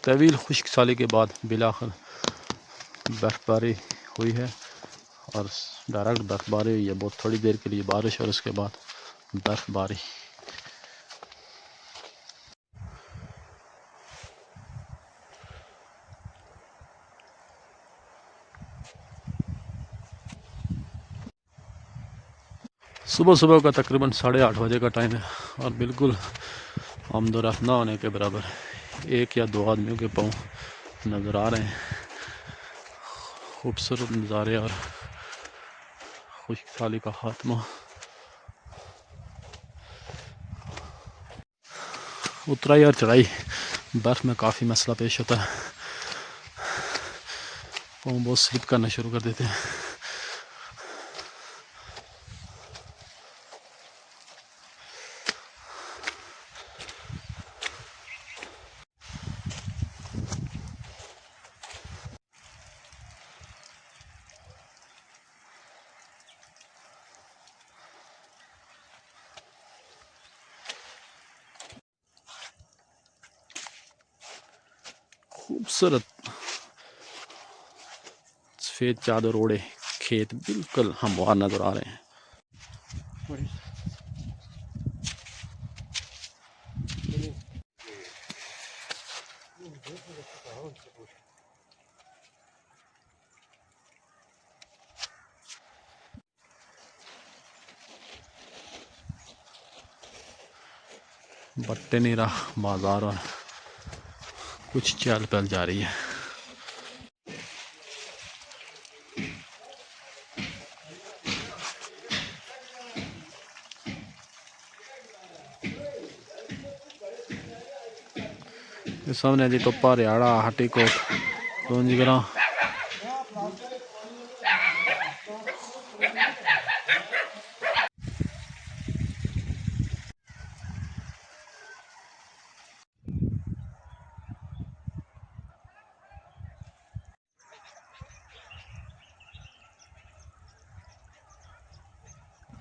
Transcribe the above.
तवील खुश्क साली के बाद बिलाखिर बर्फ़बारी हुई है और डायरेक्ट बर्फ़बारी हुई है। बहुत थोड़ी देर के लिए बारिश और उसके बाद बर्फ़बारी। सुबह सुबह का तकरीबन 8:30 बजे का टाइम है और बिल्कुल आमदोरफ्त ना होने के बराबर 1 या 2 आदमियों के पाँव नज़र आ रहे हैं। खूबसूरत नज़ारे और खुश्क साली का खात्मा। उतराई और चढ़ाई बर्फ़ में काफ़ी मसला पेश होता है, पाँव बहुत स्लिप करना शुरू कर देते हैं। खूबसूरत सफ़ेद चादर ओढ़े खेत बिल्कुल हमवार नज़र आ रहे हैं। बट्टे नीरा बाजार और कुछ चहल पहल जारी है। सामने जी तो हरियाणा हाटीकोट लोंजीगरा